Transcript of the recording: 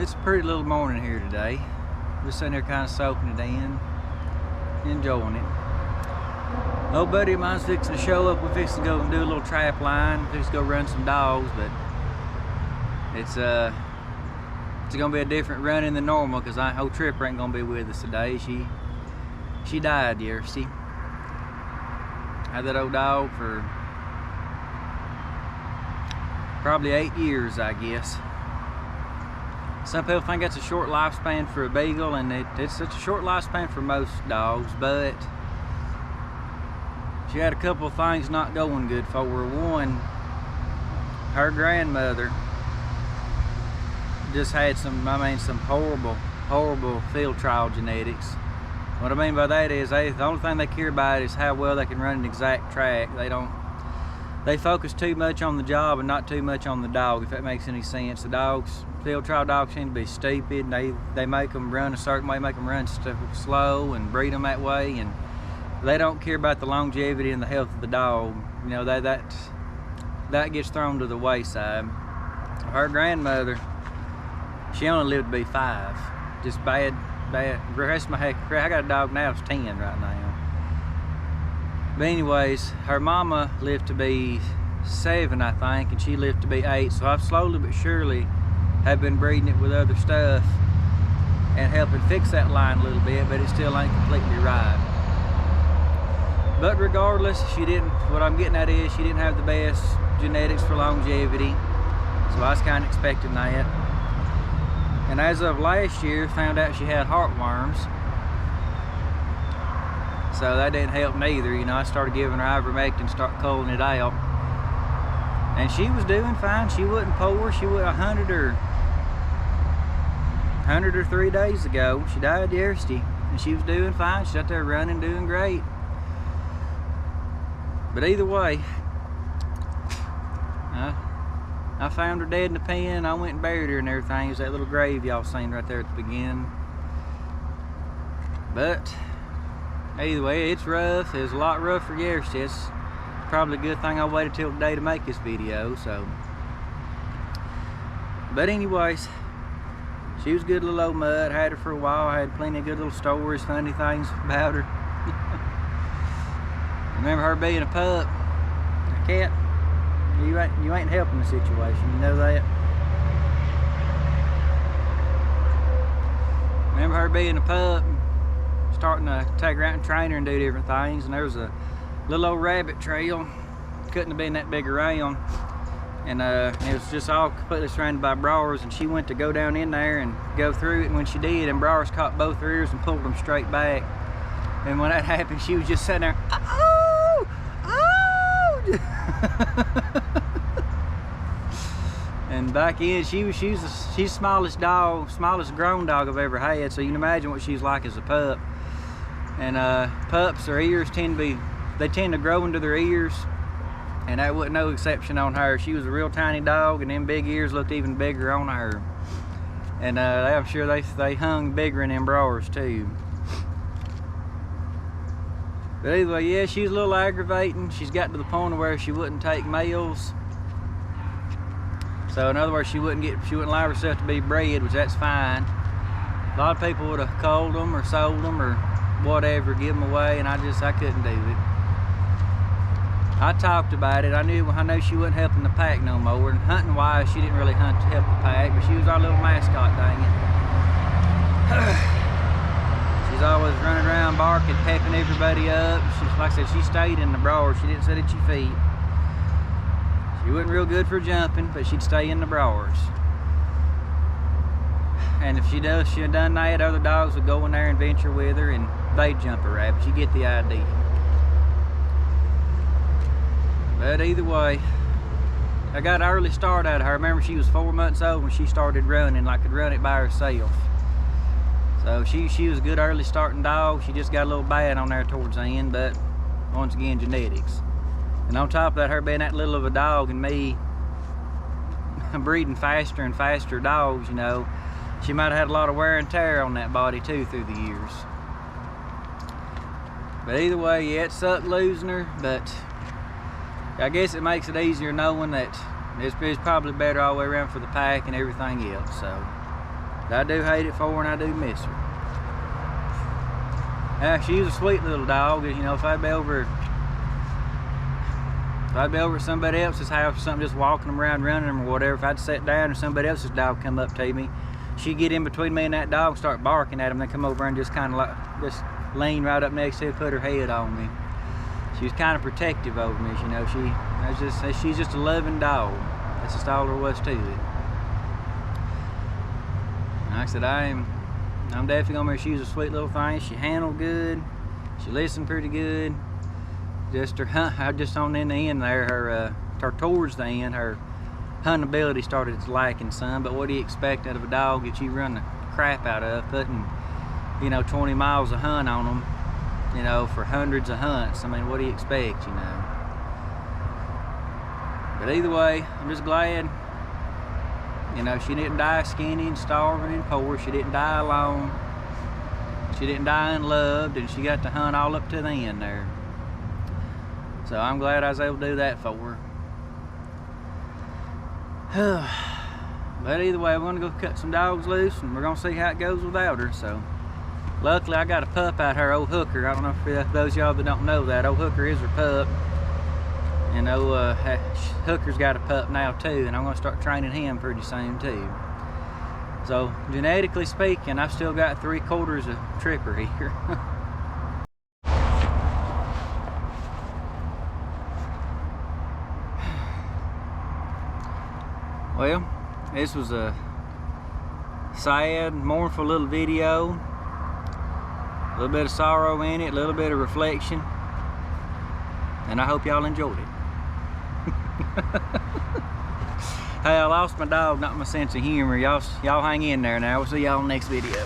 It's a pretty little morning here today. Just sitting here kind of soaking it in, enjoying it. Old buddy of mine's fixing to show up. We're fixing to go and do a little trap line. Fixing to go run some dogs, but it's gonna be a different running than normal because old Tripper ain't gonna be with us today. She died yesterday. Had that old dog for probably 8 years, I guess. Some people think that's a short lifespan for a beagle, and it's such a short lifespan for most dogs, but she had a couple of things not going good for her. One, her grandmother just had some horrible field trial genetics. What I mean by that is the only thing they care about is how well they can run an exact track. They focus too much on the job and not too much on the dog, if that makes any sense. The field trial dogs seem to be stupid. They make them run a certain way, make them run slow and breed them that way, and they don't care about the longevity and the health of the dog. You know, that gets thrown to the wayside. Her grandmother, she only lived to be 5. Just bad. Rest my heck, I got a dog now that's 10 right now. But anyways, her mama lived to be 7, I think, and she lived to be 8. So I've slowly but surely have been breeding it with other stuff and helping fix that line a little bit, but it still ain't completely right. But regardless, what I'm getting at is she didn't have the best genetics for longevity. So I was kind of expecting that. And as of last year, found out she had heartworms. So that didn't help neither. You know, I started giving her ivermectin, start culling it out. And she was doing fine. She wasn't poor. She was 100 or 3 days ago. She died yesterday, and she was doing fine. She's out there running, doing great. But either way, I found her dead in the pen. I went and buried her and everything. It was that little grave y'all seen right there at the beginning. But either way, it's rough. It was a lot rougher yesterday. It's probably a good thing I waited till today to make this video. So, but anyways, she was a good little old mutt. Had her for a while. I had plenty of good little stories, funny things about her. Remember her being a pup, a cat. You ain't helping the situation, you know that. Remember her being a pup, starting to take her out and train her and do different things, and there was a little old rabbit trail, couldn't have been that big around, and it was just all completely surrounded by briars, and she went to go down in there and go through it, and when she did, and briars caught both her ears and pulled them straight back. And when that happened, she was just sitting there, oh, oh. And back in, she's the smallest grown dog I've ever had, so you can imagine what she's like as a pup. And pups, their ears tend to grow into their ears, and that wasn't no exception on her. She was a real tiny dog, and them big ears looked even bigger on her. And I'm sure they hung bigger in them briars too. But anyway, yeah, she's a little aggravating. She's got to the point where she wouldn't take males. So in other words, she wouldn't allow herself to be bred, which that's fine. A lot of people would have culled them or sold them or whatever, give them away, and I couldn't do it. I talked about it. I knew she wasn't helping the pack no more. And hunting wise, she didn't really hunt to help the pack, but she was our little mascot, dang it. She's always running around barking, pepping everybody up. Like I said, she stayed in the briars. She didn't sit at your feet. She wasn't real good for jumping, but she'd stay in the briars. And if she had done that, other dogs would go in there and venture with her, and they'd jump a rabbit. You get the idea. But either way, I got an early start out of her. I remember she was 4 months old when she started running, like could run it by herself. So she was a good early starting dog. She just got a little bad on there towards the end, but once again, genetics. And on top of that, her being that little of a dog and me breeding faster and faster dogs, you know, she might have had a lot of wear and tear on that body too through the years. But either way, yeah, it sucked losing her, but I guess it makes it easier knowing that it's probably better all the way around for the pack and everything else. So But I do hate it for her, and I do miss her. She was a sweet little dog. You know, if I'd be over at somebody else's house or something, just walking them around, running them or whatever, if I'd sit down and somebody else's dog come up to me, she'd get in between me and that dog and start barking at him. Then come over and just kind of like, just lean right up next to it, put her head on me. She was kind of protective over me, you know. She's just a loving dog. That's just all there was to it. And like I said, I'm definitely gonna make her. She's a sweet little thing. She handled good. She listened pretty good. Just her hunt, just on in the end there, her towards the end, her hunting ability started lacking some. But what do you expect out of a dog that you run the crap out of, putting, you know, 20 miles of hunt on them, you know, for hundreds of hunts? I mean, what do you expect, you know? But either way, I'm just glad, you know, she didn't die skinny and starving and poor. She didn't die alone. She didn't die unloved, and she got to hunt all up to the end there. So I'm glad I was able to do that for her. But either way, I'm gonna go cut some dogs loose, and we're gonna see how it goes without her. So luckily I got a pup out here, old Hooker. I don't know if those of y'all that don't know that, old Hooker is her pup. You know, Hooker's got a pup now too, and I'm gonna start training him pretty soon too. So genetically speaking, I've still got 3/4 of Tripper here. Well, this was a sad, mournful little video. A little bit of sorrow in it, a little bit of reflection. And I hope y'all enjoyed it. Hey, I lost my dog, not my sense of humor. Y'all hang in there now. We'll see y'all in the next video.